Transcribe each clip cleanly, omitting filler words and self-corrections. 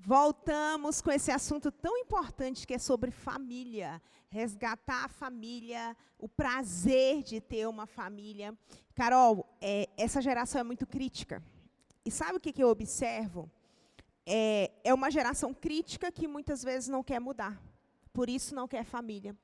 Voltamos com esse assunto tão importante que é sobre família. Resgatar a família, o prazer de ter uma família. Carol, essa geração é muito crítica. E sabe o que eu observo? É uma geração crítica que muitas vezes não quer mudar. Por isso não quer família.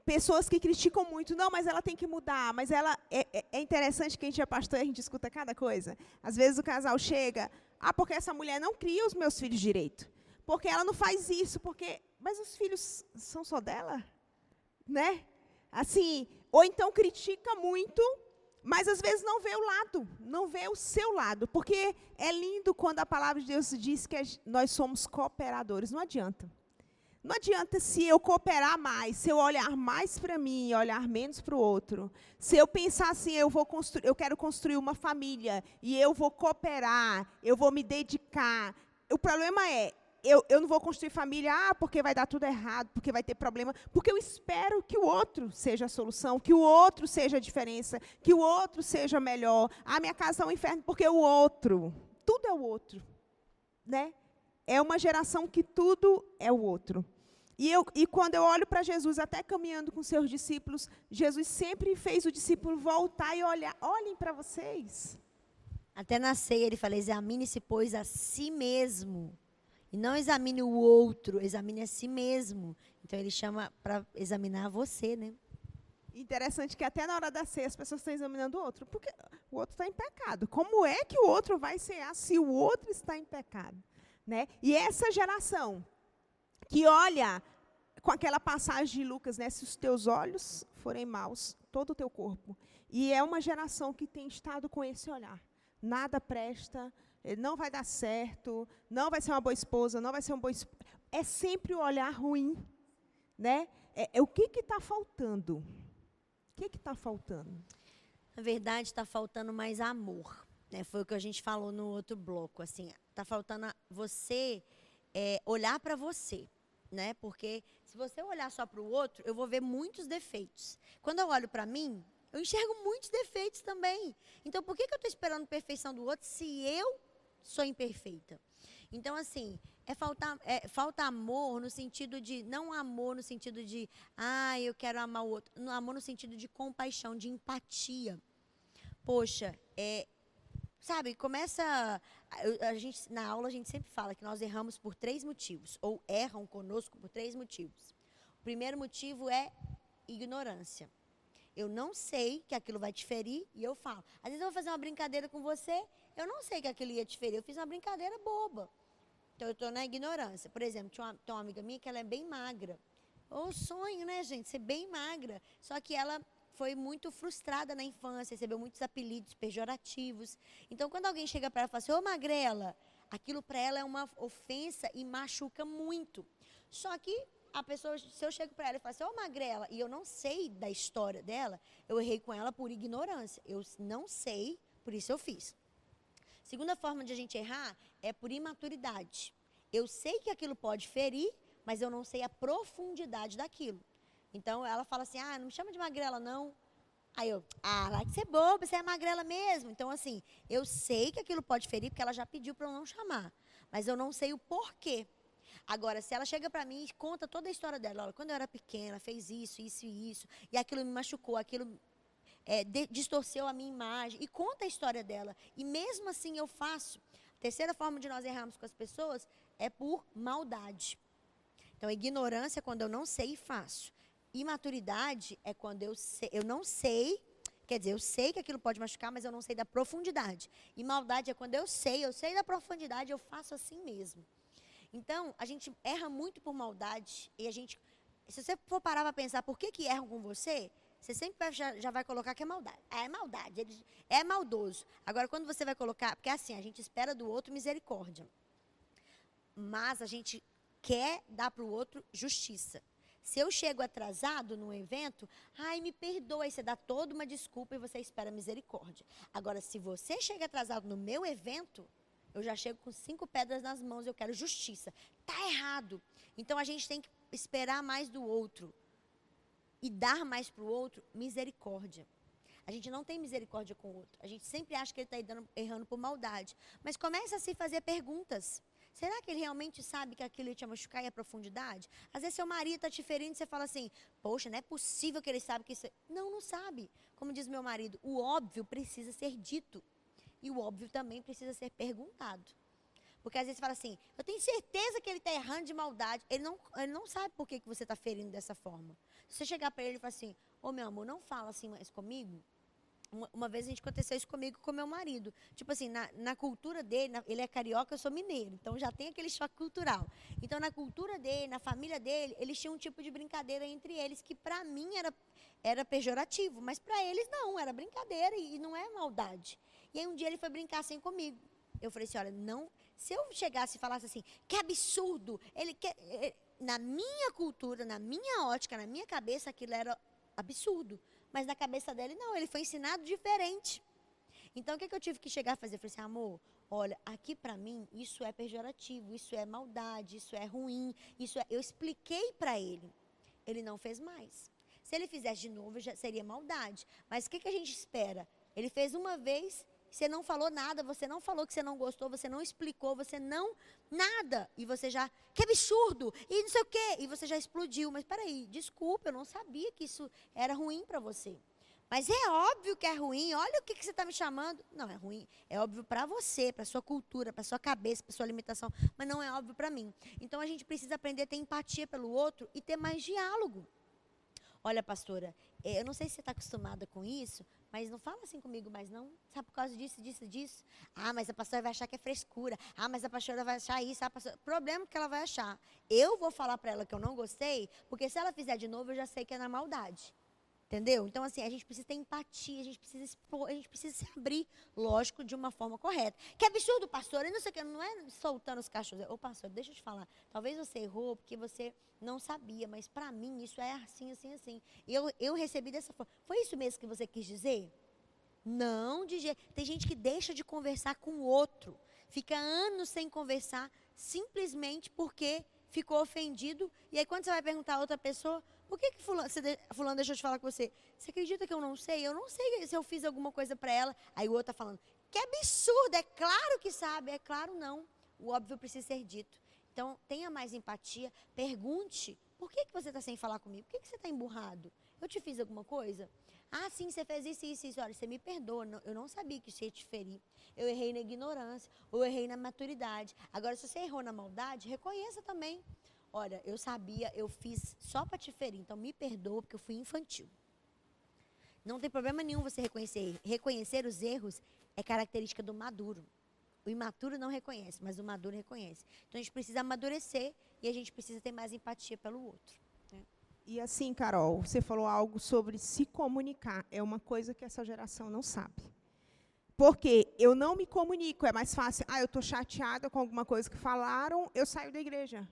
Pessoas que criticam muito, não, mas ela tem que mudar, mas ela é interessante que a gente é pastor e a gente escuta cada coisa. Às vezes o casal chega, porque essa mulher não cria os meus filhos direito, porque ela não faz isso, mas os filhos são só dela, né? Assim, ou então critica muito, mas às vezes não vê o lado, não vê o seu lado, porque é lindo quando a palavra de Deus diz que nós somos cooperadores, não adianta. Não adianta se eu cooperar mais, se eu olhar mais para mim e olhar menos para o outro. Se eu pensar assim, eu quero construir uma família e eu vou cooperar, eu vou me dedicar. O problema é, eu não vou construir família, porque vai dar tudo errado, porque vai ter problema, porque eu espero que o outro seja a solução, que o outro seja a diferença, que o outro seja melhor. Minha casa é um inferno porque o outro, tudo é o outro, né? É uma geração que tudo é o outro. E quando eu olho para Jesus, até caminhando com seus discípulos, Jesus sempre fez o discípulo voltar e olhar. Olhem para vocês. Até na ceia ele fala, examine-se, pois, a si mesmo. E não examine o outro, examine a si mesmo. Então ele chama para examinar você, né? Interessante que até na hora da ceia as pessoas estão examinando o outro, porque o outro está em pecado. Como é que o outro vai cear se o outro está em pecado? Né? E essa geração que olha com aquela passagem de Lucas, né, se os teus olhos forem maus, todo o teu corpo. E é uma geração que tem estado com esse olhar. Nada presta, não vai dar certo, não vai ser uma boa esposa, não vai ser um bom esposo. É sempre o olhar ruim. Né? O que está faltando? O que está faltando? Na verdade, está faltando mais amor. Né? Foi o que a gente falou no outro bloco. Assim, está faltando você olhar para você. Né? Porque se você olhar só para o outro, eu vou ver muitos defeitos. Quando eu olho para mim, eu enxergo muitos defeitos também. Então, por que eu estou esperando perfeição do outro se eu sou imperfeita? Então, assim, falta amor no sentido de, não amor no sentido de, eu quero amar o outro. Amor no sentido de compaixão, de empatia. Poxa, sabe, na aula a gente sempre fala que nós erramos por 3 motivos, ou erram conosco por 3 motivos. O primeiro motivo é ignorância. Eu não sei que aquilo vai te ferir e eu falo. Às vezes eu vou fazer uma brincadeira com você, eu não sei que aquilo ia te ferir, eu fiz uma brincadeira boba. Então eu estou na ignorância. Por exemplo, tem uma amiga minha que ela é bem magra. O sonho, né, gente, ser bem magra. Só que ela foi muito frustrada na infância, recebeu muitos apelidos pejorativos. Então, quando alguém chega para ela e fala assim, ô magrela, aquilo para ela é uma ofensa e machuca muito. Só que a pessoa, se eu chego para ela e falo assim, ô magrela, e eu não sei da história dela, eu errei com ela por ignorância. Eu não sei, por isso eu fiz. Segunda forma de a gente errar é por imaturidade. Eu sei que aquilo pode ferir, mas eu não sei a profundidade daquilo. Então, ela fala assim, não me chama de magrela, não. Aí eu, vai ser boba, você é magrela mesmo. Então, assim, eu sei que aquilo pode ferir, porque ela já pediu para eu não chamar. Mas eu não sei o porquê. Agora, se ela chega para mim e conta toda a história dela, olha, quando eu era pequena, ela fez isso, isso e isso, e aquilo me machucou, aquilo distorceu a minha imagem, e conta a história dela. E mesmo assim eu faço. A terceira forma de nós errarmos com as pessoas é por maldade. Então, ignorância é quando eu não sei e faço. Imaturidade é quando eu não sei, quer dizer, eu sei que aquilo pode machucar, mas eu não sei da profundidade. E maldade é quando eu sei da profundidade, eu faço assim mesmo. Então, a gente erra muito por maldade, e se você for parar para pensar por que erram com você, você sempre já vai colocar que é maldade. É maldade, ele é maldoso. Agora, quando você vai colocar, porque assim, a gente espera do outro misericórdia, mas a gente quer dar para o outro justiça. Se eu chego atrasado num evento, me perdoa, aí você dá toda uma desculpa e você espera misericórdia. Agora, se você chega atrasado no meu evento, eu já chego com 5 pedras nas mãos e eu quero justiça. Tá errado. Então, a gente tem que esperar mais do outro e dar mais para o outro misericórdia. A gente não tem misericórdia com o outro. A gente sempre acha que ele está errando por maldade. Mas começa a se fazer perguntas. Será que ele realmente sabe que aquilo ia te machucar e a profundidade? Às vezes seu marido está te ferindo e você fala assim, poxa, não é possível que ele sabe que isso... Não, não sabe. Como diz meu marido, o óbvio precisa ser dito. E o óbvio também precisa ser perguntado. Porque às vezes você fala assim, eu tenho certeza que ele está errando de maldade. Ele não sabe por que você está ferindo dessa forma. Se você chegar para ele e falar assim, ô meu amor, não fala assim mais comigo. Uma vez aconteceu isso comigo com meu marido. Tipo assim, na cultura dele, ele é carioca, eu sou mineiro. Então já tem aquele choque cultural. Então na cultura dele, na família dele, eles tinham um tipo de brincadeira entre eles que pra mim era pejorativo. Mas pra eles não, era brincadeira e não é maldade. E aí um dia ele foi brincar assim comigo. Eu falei assim, olha, não... Se eu chegasse e falasse assim, que absurdo, na minha cultura, na minha ótica, na minha cabeça, aquilo era absurdo. Mas na cabeça dele, não, ele foi ensinado diferente. Então, o que eu tive que chegar a fazer? Eu falei assim, amor, olha, aqui pra mim, isso é pejorativo, isso é maldade, isso é ruim, Eu expliquei pra ele. Ele não fez mais. Se ele fizesse de novo, já seria maldade. Mas o que a gente espera? Ele fez uma vez, você não falou nada, você não falou que você não gostou, você não explicou, você não... Nada. E você já... Que absurdo! E não sei o quê. E você já explodiu. Mas peraí, desculpa, eu não sabia que isso era ruim para você. Mas é óbvio que é ruim. Olha o que você está me chamando. Não, é ruim. É óbvio para você, para sua cultura, para sua cabeça, para sua limitação. Mas não é óbvio para mim. Então a gente precisa aprender a ter empatia pelo outro e ter mais diálogo. Olha, pastora, eu não sei se você está acostumada com isso, mas não fala assim comigo mais não. Sabe, por causa disso. Ah, mas a pastora vai achar que é frescura. Ah, mas a pastora vai achar isso. Problema que ela vai achar. Eu vou falar para ela que eu não gostei, porque se ela fizer de novo, eu já sei que é na maldade. Entendeu? Então, assim, a gente precisa ter empatia, a gente precisa expor, a gente precisa se abrir, lógico, de uma forma correta. Que absurdo, pastor, e não sei o que, não é soltando os cachorros. Ô, pastor, deixa eu te falar, talvez você errou porque você não sabia, mas pra mim isso é assim, assim, assim. E eu recebi dessa forma. Foi isso mesmo que você quis dizer? Não, tem gente que deixa de conversar com o outro, fica anos sem conversar, simplesmente porque ficou ofendido, e aí quando você vai perguntar a outra pessoa, por que fulano deixou de falar com você? Você acredita que eu não sei? Eu não sei se eu fiz alguma coisa para ela. Aí o outro está falando, que absurdo, é claro que sabe. É claro não, o óbvio precisa ser dito. Então, tenha mais empatia, pergunte, por que você está sem falar comigo? Por que você está emburrado? Eu te fiz alguma coisa? Ah, sim, você fez isso. Olha, você me perdoa, eu não sabia que isso ia te ferir. Eu errei na ignorância, ou eu errei na maturidade. Agora, se você errou na maldade, reconheça também. Olha, eu sabia, eu fiz só para te ferir, então me perdoa porque eu fui infantil. Não tem problema nenhum você reconhecer. Reconhecer os erros é característica do maduro. O imaturo não reconhece, mas o maduro reconhece. Então a gente precisa amadurecer e a gente precisa ter mais empatia pelo outro. Né? E assim, Carol, você falou algo sobre se comunicar. É uma coisa que essa geração não sabe. Porque eu não me comunico, é mais fácil. Ah, eu estou chateada com alguma coisa que falaram, eu saio da igreja.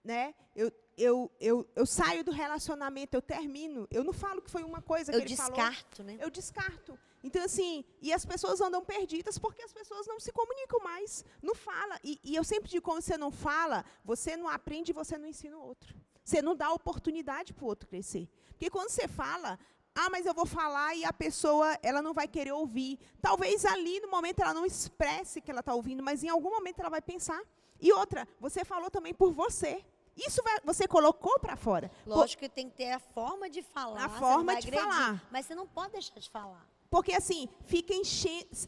Né? Eu saio do relacionamento, eu termino. Eu não falo que foi uma coisa que ele falou. Eu descarto, né? Eu descarto. Então, assim, e as pessoas andam perdidas porque as pessoas não se comunicam mais. Não fala. E eu sempre digo, quando você não fala, você não aprende e você não ensina o outro. Você não dá oportunidade para o outro crescer. Porque quando você fala, ah, mas eu vou falar e a pessoa, ela não vai querer ouvir. Talvez ali, no momento, ela não expresse que ela está ouvindo, mas em algum momento ela vai pensar. E outra, você falou também por você. Isso você colocou para fora. Lógico que tem que ter a forma de falar. A forma de falar. Mas você não pode deixar de falar. Porque, assim, fica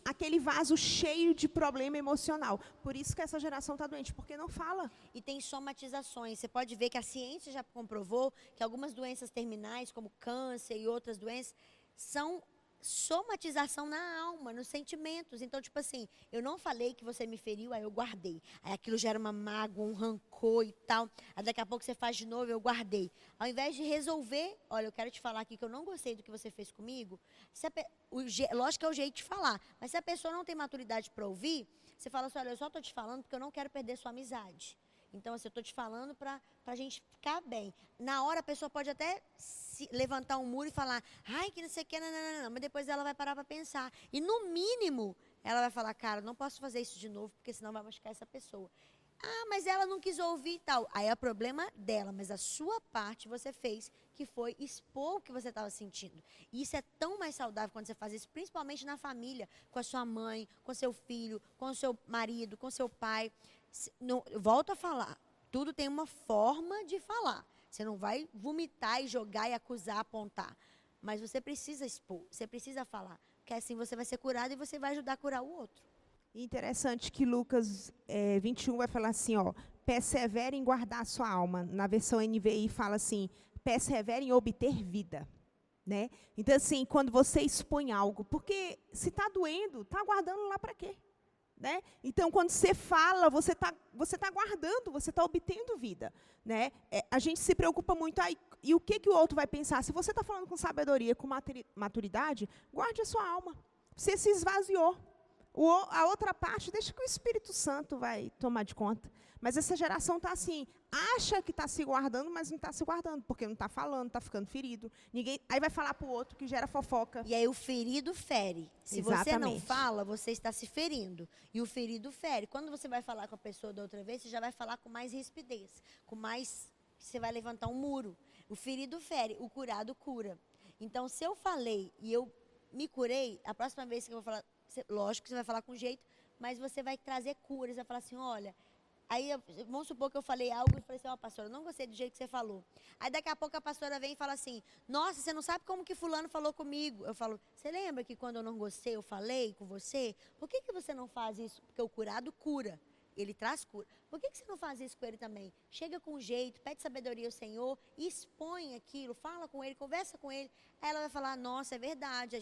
aquele vaso cheio de problema emocional. Por isso que essa geração está doente, porque não fala. E tem somatizações. Você pode ver que a ciência já comprovou que algumas doenças terminais, como câncer e outras doenças, são somatização na alma, nos sentimentos. Então, tipo assim, eu não falei que você me feriu, aí eu guardei. Aí aquilo gera uma mágoa, um rancor e tal. Aí daqui a pouco você faz de novo, eu guardei. Ao invés de resolver, olha, eu quero te falar aqui que eu não gostei do que você fez comigo. Lógico que é o jeito de falar, mas se a pessoa não tem maturidade para ouvir, você fala assim, olha, eu só estou te falando porque eu não quero perder sua amizade. Então, assim, eu estou te falando para a gente ficar bem. Na hora, a pessoa pode até levantar um muro e falar, ai, que não sei o que, não. Mas depois ela vai parar para pensar. E, no mínimo, ela vai falar, cara, não posso fazer isso de novo, porque senão vai machucar essa pessoa. Ah, mas ela não quis ouvir e tal. Aí é o problema dela, mas a sua parte você fez, que foi expor o que você estava sentindo. E isso é tão mais saudável quando você faz isso, principalmente na família, com a sua mãe, com seu filho, com o seu marido, com seu pai. Volto a falar, tudo tem uma forma de falar. Você não vai vomitar e jogar e acusar, apontar. Mas você precisa expor, você precisa falar. Porque assim você vai ser curado e você vai ajudar a curar o outro. Interessante que Lucas 21 vai falar assim, ó, persevere em guardar a sua alma. Na versão NVI fala assim, persevere em obter vida. Né? Então, assim, quando você expõe algo, porque se está doendo, está guardando lá para quê? Né? Então, quando você fala, você tá guardando, você está obtendo vida. Né? A gente se preocupa muito, e o que o outro vai pensar? Se você está falando com sabedoria, com maturidade, guarde a sua alma. Você se esvaziou. A outra parte, deixa que o Espírito Santo vai tomar de conta. Mas essa geração está assim, acha que está se guardando, mas não está se guardando, porque não está falando, está ficando ferido. Aí vai falar para o outro que gera fofoca. E aí o ferido fere. Se Exatamente. Você não fala, você está se ferindo. E o ferido fere. Quando você vai falar com a pessoa da outra vez, você já vai falar com mais rispidez, com mais... Você vai levantar um muro. O ferido fere, o curado cura. Então, se eu falei e eu me curei, a próxima vez que eu vou falar... Lógico que você vai falar com jeito, mas você vai trazer cura. Você vai falar assim, olha... Aí, vamos supor que eu falei algo e falei assim, pastora, eu não gostei do jeito que você falou. Aí, daqui a pouco, a pastora vem e fala assim, nossa, você não sabe como que fulano falou comigo. Eu falo, você lembra que quando eu não gostei, eu falei com você? Por que você não faz isso? Porque o curado cura. Ele traz cura. Por que você não faz isso com ele também? Chega com jeito, pede sabedoria ao Senhor, expõe aquilo, fala com ele, conversa com ele. Aí ela vai falar, nossa, é verdade,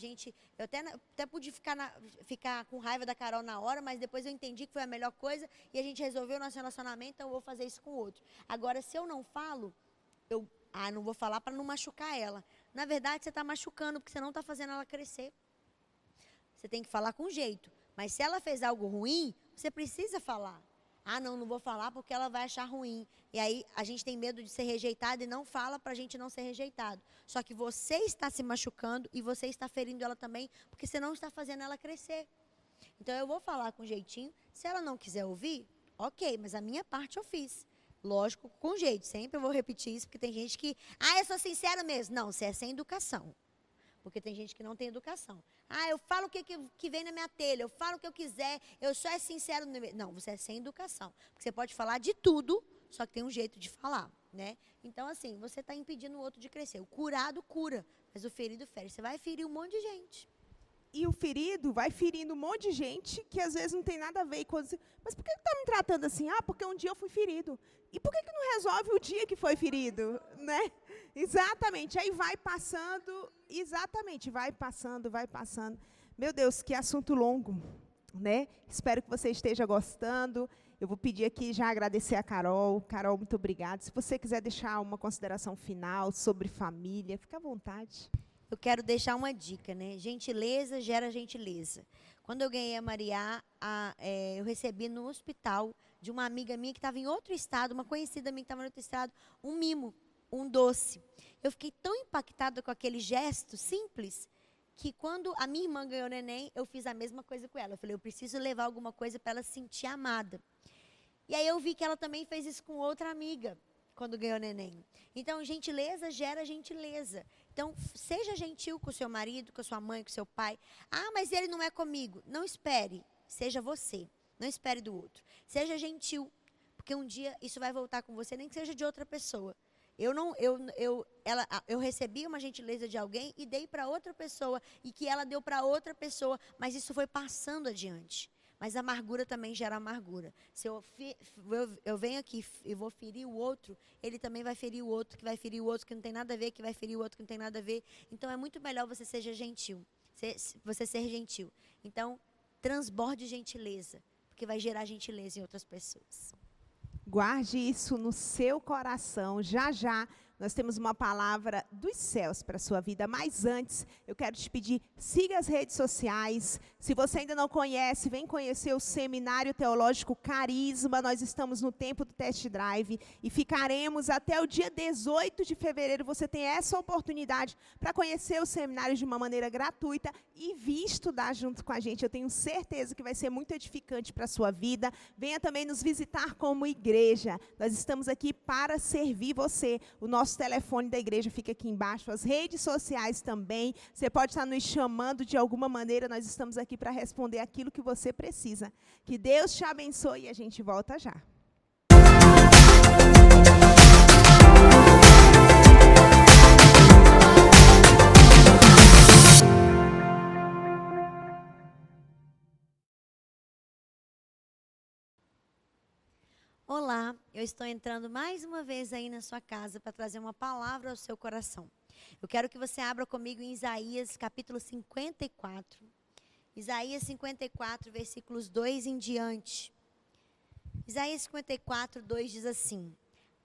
eu até pude ficar com raiva da Carol na hora, mas depois eu entendi que foi a melhor coisa e a gente resolveu o nosso relacionamento, então eu vou fazer isso com o outro. Agora, se eu não falo, não vou falar para não machucar ela. Na verdade, você está machucando, porque você não está fazendo ela crescer. Você tem que falar com jeito. Mas se ela fez algo ruim, você precisa falar. Não vou falar porque ela vai achar ruim. E aí a gente tem medo de ser rejeitado e não fala para a gente não ser rejeitado. Só que você está se machucando e você está ferindo ela também, porque você não está fazendo ela crescer. Então eu vou falar com jeitinho. Se ela não quiser ouvir, ok, mas a minha parte eu fiz. Lógico, com jeito. Sempre eu vou repetir isso, porque tem gente que... eu sou sincera mesmo. Não, você é sem educação. Porque tem gente que não tem educação. Eu falo o que vem na minha telha, eu falo o que eu quiser, eu só é sincero. Não, você é sem educação. Porque você pode falar de tudo, só que tem um jeito de falar, né? Então, assim, você está impedindo o outro de crescer. O curado cura, mas o ferido fere. Você vai ferir um monte de gente. E o ferido vai ferindo um monte de gente que às vezes não tem nada a ver com... Mas por que está me tratando assim? Porque um dia eu fui ferido. E por que não resolve o dia que foi ferido? Né? Exatamente. Aí vai passando, vai passando. Meu Deus, que assunto longo. Né? Espero que você esteja gostando. Eu vou pedir aqui já agradecer a Carol. Carol, muito obrigada. Se você quiser deixar uma consideração final sobre família, fica à vontade. Eu quero deixar uma dica, né? Gentileza gera gentileza. Quando eu ganhei a Maria, eu recebi no hospital de uma amiga minha que estava em outro estado, uma conhecida minha que estava em outro estado, um mimo, um doce. Eu fiquei tão impactada com aquele gesto simples, que quando a minha irmã ganhou neném, eu fiz a mesma coisa com ela. Eu falei, eu preciso levar alguma coisa para ela se sentir amada. E aí eu vi que ela também fez isso com outra amiga, quando ganhou neném. Então, gentileza gera gentileza. Então, seja gentil com o seu marido, com a sua mãe, com o seu pai. Mas ele não é comigo. Não espere, seja você. Não espere do outro. Seja gentil, porque um dia isso vai voltar com você, nem que seja de outra pessoa. Eu recebi uma gentileza de alguém e dei para outra pessoa, e que ela deu para outra pessoa, mas isso foi passando adiante. Mas a amargura também gera amargura. Se eu venho aqui e vou ferir o outro, ele também vai ferir o outro, que vai ferir o outro, que não tem nada a ver, que vai ferir o outro, que não tem nada a ver. Então, é muito melhor você seja gentil. Você ser gentil. Então, transborde gentileza, porque vai gerar gentileza em outras pessoas. Guarde isso no seu coração. Já, já, nós temos uma palavra dos céus para a sua vida. Mas antes, eu quero te pedir, siga as redes sociais. Se você ainda não conhece, vem conhecer o Seminário Teológico Carisma. Nós estamos no tempo do Test Drive e ficaremos até o dia 18 de fevereiro. Você tem essa oportunidade para conhecer o seminário de uma maneira gratuita e vir estudar junto com a gente. Eu tenho certeza que vai ser muito edificante para a sua vida. Venha também nos visitar como igreja. Nós estamos aqui para servir você. O nosso nosso telefone da igreja fica aqui embaixo, as redes sociais também. Você pode estar nos chamando de alguma maneira, nós estamos aqui para responder aquilo que você precisa. Que Deus te abençoe e a gente volta já. Olá, eu estou entrando mais uma vez aí na sua casa para trazer uma palavra ao seu coração. Eu quero que você abra comigo em Isaías capítulo 54. Isaías 54, versículos 2 em diante. Isaías 54, 2 diz assim: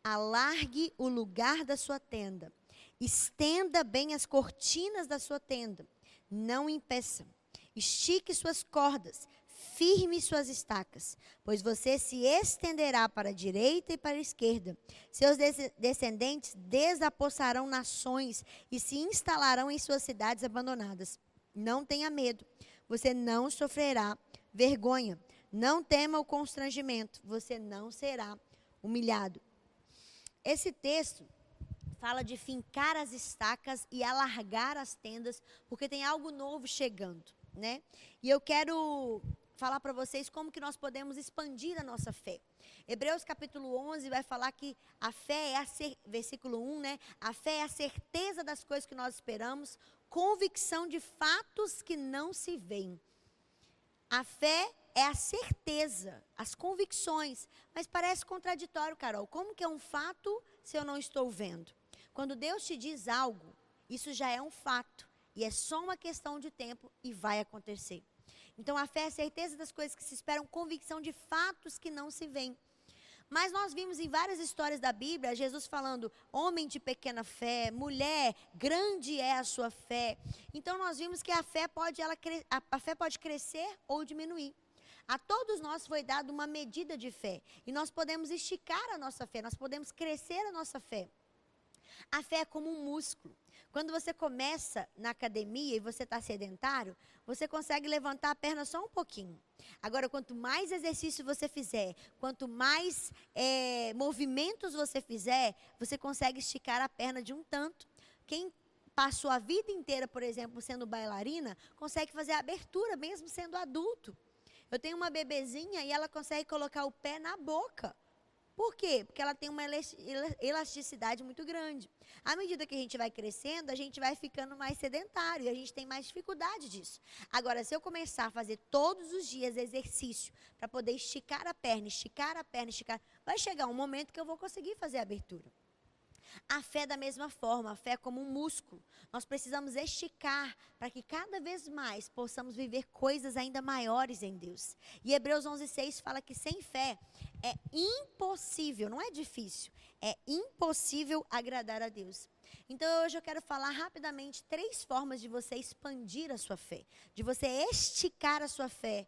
alargue o lugar da sua tenda, estenda bem as cortinas da sua tenda, não impeça, estique suas cordas, firme suas estacas, pois você se estenderá para a direita e para a esquerda. Seus descendentes desapossarão nações e se instalarão em suas cidades abandonadas. Não tenha medo, você não sofrerá vergonha. Não tema o constrangimento, você não será humilhado. Esse texto fala de fincar as estacas e alargar as tendas, porque tem algo novo chegando, né? E eu quero falar para vocês como que nós podemos expandir a nossa fé. Hebreus capítulo 11 vai falar que a fé é versículo 1, né? A fé é a certeza das coisas que nós esperamos, convicção de fatos que não se veem. A fé é a certeza, as convicções, mas parece contraditório, Carol. Como que é um fato se eu não estou vendo? Quando Deus te diz algo, isso já é um fato, e é só uma questão de tempo e vai acontecer. Então, a fé é a certeza das coisas que se esperam, convicção de fatos que não se veem. Mas nós vimos em várias histórias da Bíblia, Jesus falando, homem de pequena fé, mulher, grande é a sua fé. Então, nós vimos que a fé pode crescer ou diminuir. A todos nós foi dada uma medida de fé. E nós podemos esticar a nossa fé, nós podemos crescer a nossa fé. A fé é como um músculo. Quando você começa na academia e você está sedentário, você consegue levantar a perna só um pouquinho. Agora, quanto mais exercício você fizer, quanto mais movimentos você fizer, você consegue esticar a perna de um tanto. Quem passou a vida inteira, por exemplo, sendo bailarina, consegue fazer a abertura mesmo sendo adulto. Eu tenho uma bebezinha e ela consegue colocar o pé na boca. Por quê? Porque ela tem uma elasticidade muito grande. À medida que a gente vai crescendo, a gente vai ficando mais sedentário e a gente tem mais dificuldade disso. Agora, se eu começar a fazer todos os dias exercício para poder esticar a perna, vai chegar um momento que eu vou conseguir fazer a abertura. A fé da mesma forma, a fé é como um músculo. Nós precisamos esticar para que cada vez mais possamos viver coisas ainda maiores em Deus. E Hebreus 11:6 fala que sem fé é impossível, não é difícil, é impossível agradar a Deus. Então hoje eu quero falar rapidamente 3 formas de você expandir a sua fé, de você esticar a sua fé,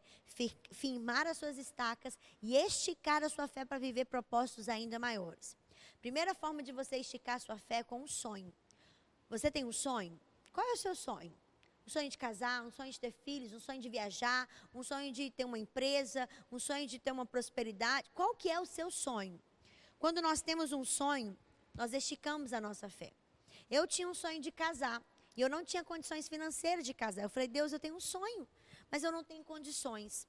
firmar as suas estacas e esticar a sua fé para viver propósitos ainda maiores. Primeira forma de você esticar a sua fé é com um sonho. Você tem um sonho? Qual é o seu sonho? Um sonho de casar, um sonho de ter filhos, um sonho de viajar, um sonho de ter uma empresa, um sonho de ter uma prosperidade. Qual que é o seu sonho? Quando nós temos um sonho, nós esticamos a nossa fé. Eu tinha um sonho de casar e eu não tinha condições financeiras de casar. Eu falei, Deus, eu tenho um sonho, mas eu não tenho condições.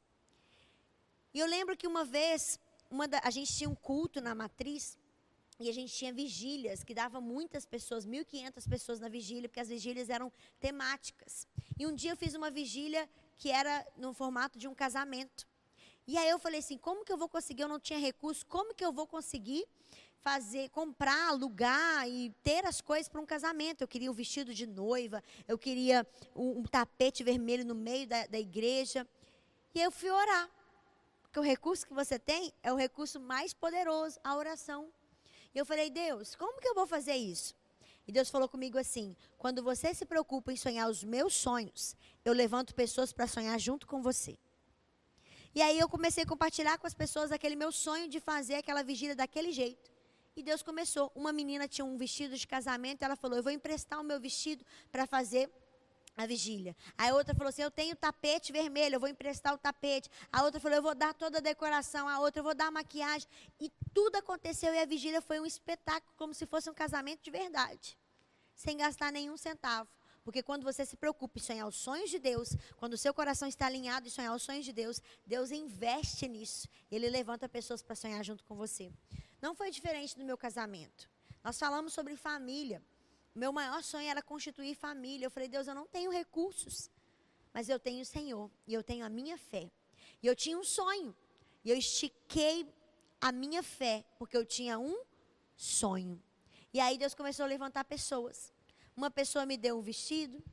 E eu lembro que uma vez, a gente tinha um culto na matriz, e a gente tinha vigílias, que dava muitas pessoas, 1.500 pessoas na vigília, porque as vigílias eram temáticas. E um dia eu fiz uma vigília que era no formato de um casamento. E aí eu falei assim, como que eu vou conseguir? Eu não tinha recurso, como que eu vou conseguir comprar, alugar e ter as coisas para um casamento? Eu queria um vestido de noiva, eu queria um tapete vermelho no meio da igreja. E aí eu fui orar, porque o recurso que você tem é o recurso mais poderoso, a oração. E eu falei, Deus, como que eu vou fazer isso? E Deus falou comigo assim, quando você se preocupa em sonhar os meus sonhos, eu levanto pessoas para sonhar junto com você. E aí eu comecei a compartilhar com as pessoas aquele meu sonho de fazer aquela vigília daquele jeito. E Deus começou. Uma menina tinha um vestido de casamento, ela falou, eu vou emprestar o meu vestido para fazer a vigília. Aí a outra falou assim, eu tenho tapete vermelho, eu vou emprestar o tapete. A outra falou, eu vou dar toda a decoração. A outra, eu vou dar a maquiagem. E tudo aconteceu e a vigília foi um espetáculo, como se fosse um casamento de verdade. Sem gastar nenhum centavo. Porque quando você se preocupa em sonhar os sonhos de Deus, quando o seu coração está alinhado em sonhar os sonhos de Deus, Deus investe nisso. Ele levanta pessoas para sonhar junto com você. Não foi diferente do meu casamento. Nós falamos sobre família. Meu maior sonho era constituir família. Eu falei, Deus, eu não tenho recursos, mas eu tenho o Senhor e eu tenho a minha fé. E eu tinha um sonho. E eu estiquei a minha fé, porque eu tinha um sonho. E aí Deus começou a levantar pessoas. Uma pessoa me deu um vestido,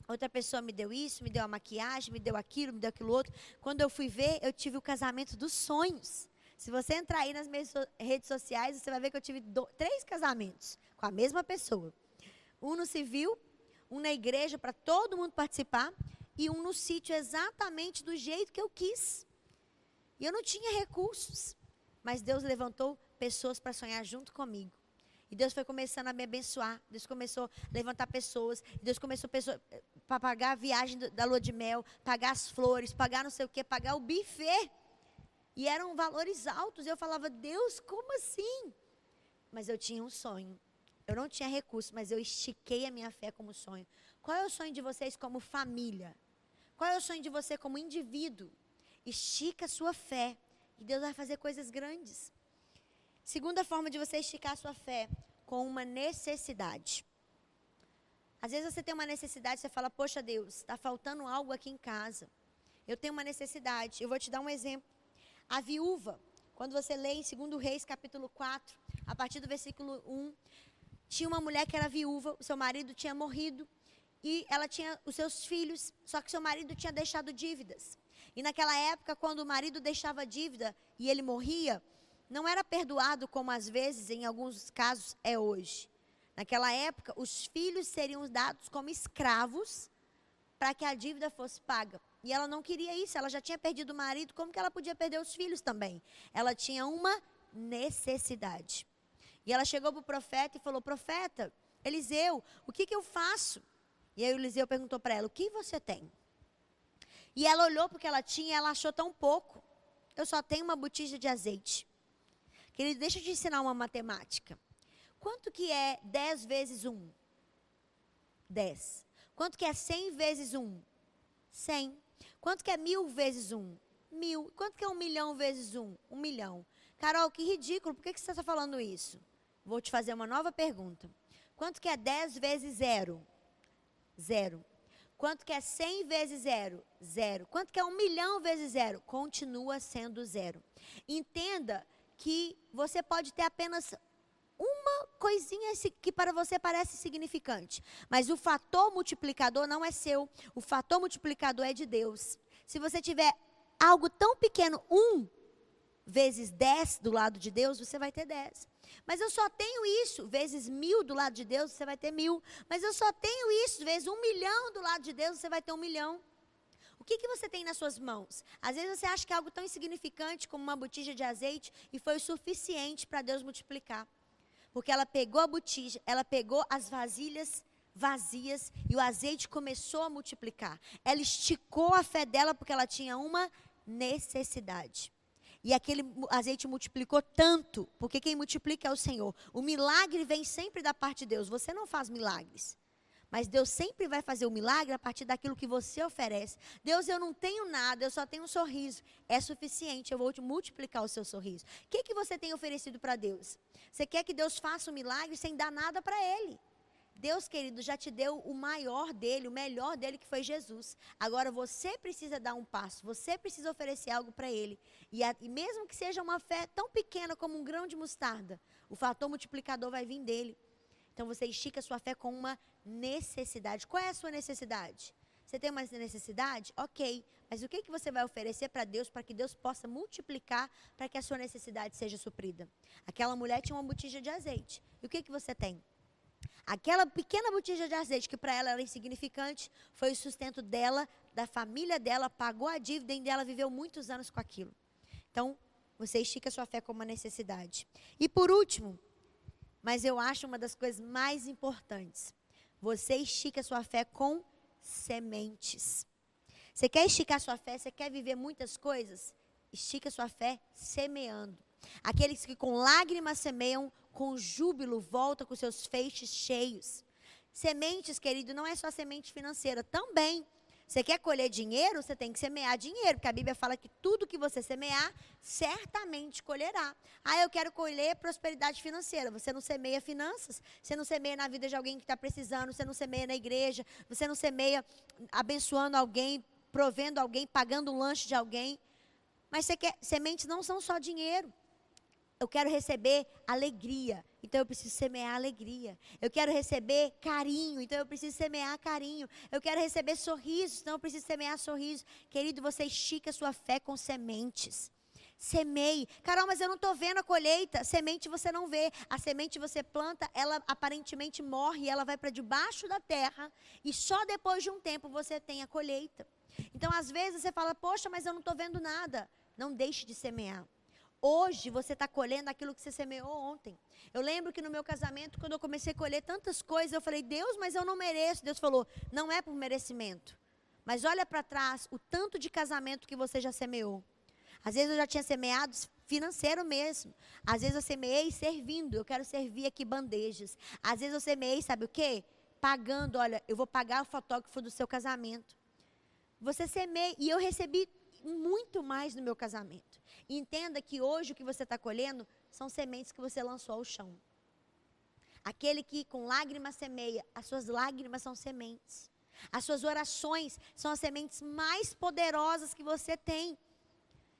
outra pessoa me deu isso, me deu a maquiagem, me deu aquilo, me deu aquilo outro. Quando eu fui ver, eu tive o casamento dos sonhos. Se você entrar aí nas minhas redes sociais, você vai ver que eu tive 3 casamentos com a mesma pessoa. Um no civil, um na igreja para todo mundo participar e um no sítio exatamente do jeito que eu quis. E eu não tinha recursos, mas Deus levantou pessoas para sonhar junto comigo. E Deus foi começando a me abençoar, Deus começou a levantar pessoas, Deus começou para pagar a viagem da lua de mel, pagar as flores, pagar não sei o que, pagar o buffet. E eram valores altos, eu falava, Deus, como assim? Mas eu tinha um sonho. Eu não tinha recurso, mas eu estiquei a minha fé como sonho. Qual é o sonho de vocês como família? Qual é o sonho de você como indivíduo? Estica a sua fé e Deus vai fazer coisas grandes. Segunda forma de você esticar a sua fé, com uma necessidade. Às vezes você tem uma necessidade, você fala, poxa Deus, está faltando algo aqui em casa. Eu tenho uma necessidade, eu vou te dar um exemplo. A viúva, quando você lê em 2 Reis, capítulo 4, a partir do versículo 1, tinha uma mulher que era viúva, o seu marido tinha morrido e ela tinha os seus filhos, só que seu marido tinha deixado dívidas. E naquela época, quando o marido deixava dívida e ele morria, não era perdoado como às vezes, em alguns casos, é hoje. Naquela época, os filhos seriam dados como escravos para que a dívida fosse paga. E ela não queria isso, ela já tinha perdido o marido, como que ela podia perder os filhos também? Ela tinha uma necessidade. E ela chegou para o profeta e falou, profeta, Eliseu, o que eu faço? E aí o Eliseu perguntou para ela, o que você tem? E ela olhou para o que ela tinha e ela achou tão pouco. Eu só tenho uma botija de azeite. Querido, deixa eu te ensinar uma matemática. Quanto que é 10 vezes 1? 10. Quanto que é 100 vezes 1? 100. Quanto que é 1000 vezes 1? 1000. Quanto que é 1 milhão vezes 1? 1 milhão. Carol, que ridículo, por que você está falando isso? Vou te fazer uma nova pergunta. Quanto que é 10 vezes 0? 0. Quanto que é 100 vezes 0? 0. Quanto que é 1 milhão vezes 0? Continua sendo 0. Entenda que você pode ter apenas uma coisinha que para você parece significante. Mas o fator multiplicador não é seu. O fator multiplicador é de Deus. Se você tiver algo tão pequeno, 1 vezes 10 do lado de Deus, você vai ter 10. Mas eu só tenho isso vezes 1000 do lado de Deus, você vai ter 1000. Mas eu só tenho isso vezes 1 milhão do lado de Deus, você vai ter 1 milhão. O que você tem nas suas mãos? Às vezes você acha que é algo tão insignificante como uma botija de azeite e foi o suficiente para Deus multiplicar. Porque ela pegou a botija, ela pegou as vasilhas vazias e o azeite começou a multiplicar. Ela esticou a fé dela porque ela tinha uma necessidade. E aquele azeite multiplicou tanto, porque quem multiplica é o Senhor. O milagre vem sempre da parte de Deus. Você não faz milagres. Mas Deus sempre vai fazer o milagre a partir daquilo que você oferece. Deus, eu não tenho nada, eu só tenho um sorriso. É suficiente, eu vou te multiplicar o seu sorriso. O que você tem oferecido para Deus? Você quer que Deus faça um milagre sem dar nada para Ele. Deus, querido, já te deu o maior dele, o melhor dele, que foi Jesus. Agora você precisa dar um passo, você precisa oferecer algo para Ele. E mesmo que seja uma fé tão pequena como um grão de mostarda, o fator multiplicador vai vir dele. Então você estica a sua fé com uma necessidade. Qual é a sua necessidade? Você tem uma necessidade? Ok. Mas o que você vai oferecer para Deus, para que Deus possa multiplicar, para que a sua necessidade seja suprida? Aquela mulher tinha uma botija de azeite. E o que você tem? Aquela pequena botija de azeite, que para ela era insignificante, foi o sustento dela, da família dela, pagou a dívida e ela viveu muitos anos com aquilo. Então, você estica a sua fé como uma necessidade. E por último, mas eu acho uma das coisas mais importantes, você estica a sua fé com sementes. Você quer esticar sua fé? Você quer viver muitas coisas? Estica sua fé semeando. Aqueles que com lágrimas semeiam, com júbilo voltam com seus feixes cheios. Sementes, querido, não é só semente financeira, também. Você quer colher dinheiro? Você tem que semear dinheiro, porque a Bíblia fala que tudo que você semear, certamente colherá. Ah, eu quero colher prosperidade financeira. Você não semeia finanças, você não semeia na vida de alguém que está precisando, você não semeia na igreja, você não semeia abençoando alguém, provendo alguém, pagando um lanche de alguém. Mas sementes não são só dinheiro. Eu quero receber alegria, então eu preciso semear alegria. Eu quero receber carinho, então eu preciso semear carinho. Eu quero receber sorrisos, então eu preciso semear sorriso. Querido, você estica a sua fé com sementes. Semeie. Carol, mas eu não estou vendo a colheita. Semente você não vê. A semente você planta, ela aparentemente morre, ela vai para debaixo da terra e só depois de um tempo você tem a colheita. Então, às vezes você fala, poxa, mas eu não estou vendo nada. Não deixe de semear. Hoje você está colhendo aquilo que você semeou ontem. Eu lembro que no meu casamento, quando eu comecei a colher tantas coisas, eu falei, Deus, mas eu não mereço. Deus falou, não é por merecimento. Mas olha para trás o tanto de casamento que você já semeou. Às vezes eu já tinha semeado financeiro mesmo. Às vezes eu semeei servindo. Eu quero servir aqui bandejas. Às vezes eu semeei, sabe o quê? Pagando, olha, eu vou pagar o fotógrafo do seu casamento. Você semeia, e eu recebi muito mais no meu casamento. E entenda que hoje o que você está colhendo são sementes que você lançou ao chão. Aquele que com lágrimas semeia, as suas lágrimas são sementes. As suas orações são as sementes mais poderosas que você tem.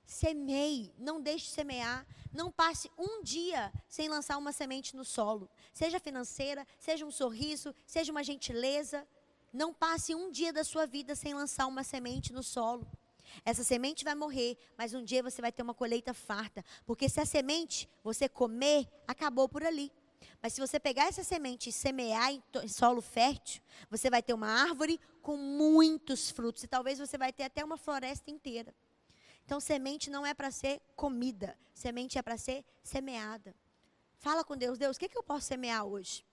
Semeie, não deixe de semear. Não passe um dia sem lançar uma semente no solo. Seja financeira, seja um sorriso, seja uma gentileza. Não passe um dia da sua vida sem lançar uma semente no solo. Essa semente vai morrer, mas um dia você vai ter uma colheita farta. Porque se a semente você comer, acabou por ali. Mas se você pegar essa semente e semear em solo fértil, você vai ter uma árvore com muitos frutos. E talvez você vai ter até uma floresta inteira. Então, semente não é para ser comida. Semente é para ser semeada. Fala com Deus, Deus, o que eu posso semear hoje?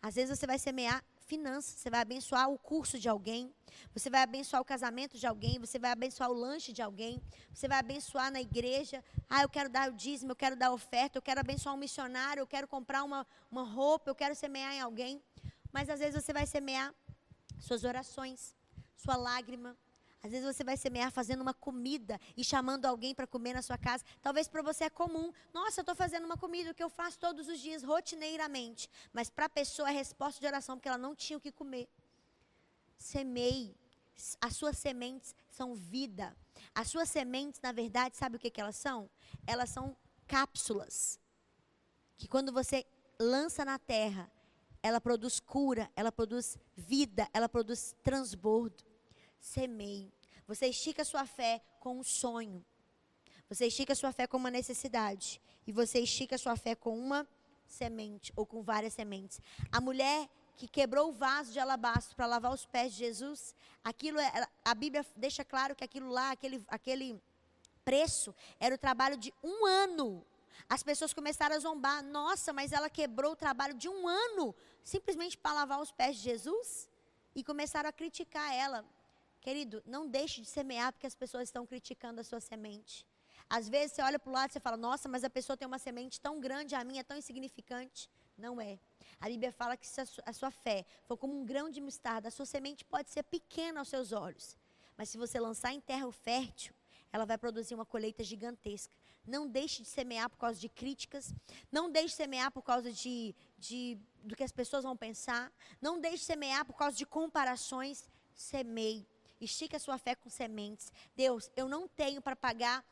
Às vezes você vai semear finanças, você vai abençoar o curso de alguém, você vai abençoar o casamento de alguém, você vai abençoar o lanche de alguém, você vai abençoar na igreja. Ah, eu quero dar o dízimo, eu quero dar oferta, eu quero abençoar um missionário, eu quero comprar uma roupa, eu quero semear em alguém. Mas às vezes você vai semear suas orações, sua lágrima. Às vezes você vai semear fazendo uma comida e chamando alguém para comer na sua casa. Talvez para você é comum. Nossa, eu estou fazendo uma comida, o que eu faço todos os dias, rotineiramente. Mas para a pessoa é resposta de oração, porque ela não tinha o que comer. Semeie. As suas sementes são vida. As suas sementes, na verdade, sabe o que elas são? Elas são cápsulas. Que quando você lança na terra, ela produz cura, ela produz vida, ela produz transbordo. Semeie. Você estica a sua fé com um sonho. Você estica a sua fé com uma necessidade. E você estica a sua fé com uma semente ou com várias sementes. A mulher que quebrou o vaso de alabastro para lavar os pés de Jesus, a Bíblia deixa claro que aquilo lá, aquele preço, era o trabalho de 1 ano. As pessoas começaram a zombar. Nossa, mas ela quebrou o trabalho de 1 ano simplesmente para lavar os pés de Jesus? E começaram a criticar ela. Querido, não deixe de semear porque as pessoas estão criticando a sua semente. Às vezes você olha para o lado e você fala, nossa, mas a pessoa tem uma semente tão grande, a minha é tão insignificante. Não é. A Bíblia fala que se a sua fé for como um grão de mostarda, a sua semente pode ser pequena aos seus olhos. Mas se você lançar em terra fértil, ela vai produzir uma colheita gigantesca. Não deixe de semear por causa de críticas. Não deixe de semear por causa do que as pessoas vão pensar. Não deixe de semear por causa de comparações. Semeie. Estica a sua fé com sementes. Deus, eu não tenho para pagar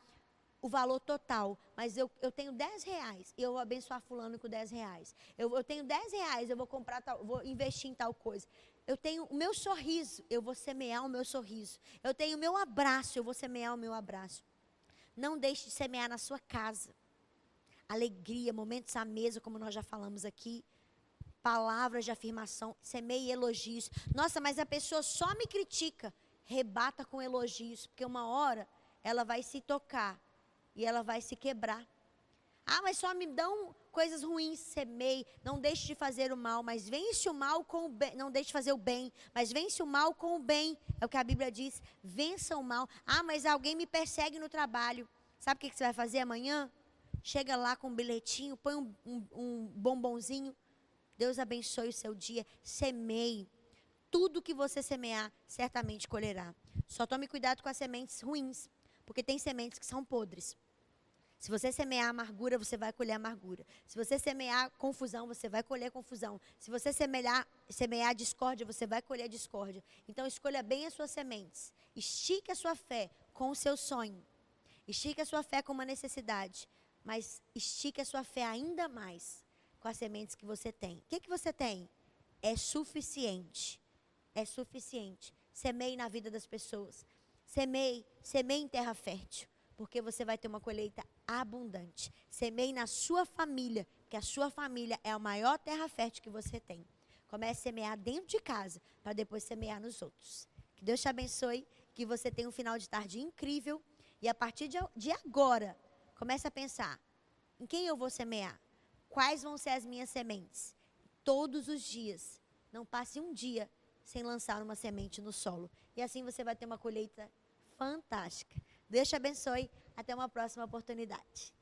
o valor total, mas eu tenho R$10 e eu vou abençoar fulano com R$10. Eu tenho R$10, eu vou comprar vou investir em tal coisa. Eu tenho o meu sorriso, eu vou semear o meu sorriso. Eu tenho o meu abraço, eu vou semear o meu abraço. Não deixe de semear na sua casa. Alegria, momentos à mesa, como nós já falamos aqui. Palavras de afirmação, semeie elogios. Nossa, mas a pessoa só me critica. Rebata com elogios, porque uma hora ela vai se tocar e ela vai se quebrar. Ah, mas só me dão coisas ruins. Semeie, não deixe de fazer o mal, mas vence o mal com o bem. Não deixe de fazer o bem, mas vence o mal com o bem. É o que a Bíblia diz, vença o mal. Ah, mas alguém me persegue no trabalho. Sabe o que você vai fazer amanhã? Chega lá com um bilhetinho, põe um bombonzinho. Deus abençoe o seu dia. Semeie. Tudo que você semear, certamente colherá. Só tome cuidado com as sementes ruins, porque tem sementes que são podres. Se você semear amargura, você vai colher amargura. Se você semear confusão, você vai colher confusão. Se você semear discórdia, você vai colher discórdia. Então, escolha bem as suas sementes. Estique a sua fé com o seu sonho. Estique a sua fé com uma necessidade. Mas estique a sua fé ainda mais com as sementes que você tem. O que você tem? É suficiente. É suficiente. Semeie na vida das pessoas. Semeie em terra fértil, porque você vai ter uma colheita abundante. Semeie na sua família, que a sua família é a maior terra fértil que você tem. Comece a semear dentro de casa, para depois semear nos outros. Que Deus te abençoe, que você tenha um final de tarde incrível. E a partir de agora, comece a pensar, em quem eu vou semear? Quais vão ser as minhas sementes? Todos os dias. Não passe um dia sem lançar uma semente no solo. E assim você vai ter uma colheita fantástica. Deus te abençoe. Até uma próxima oportunidade.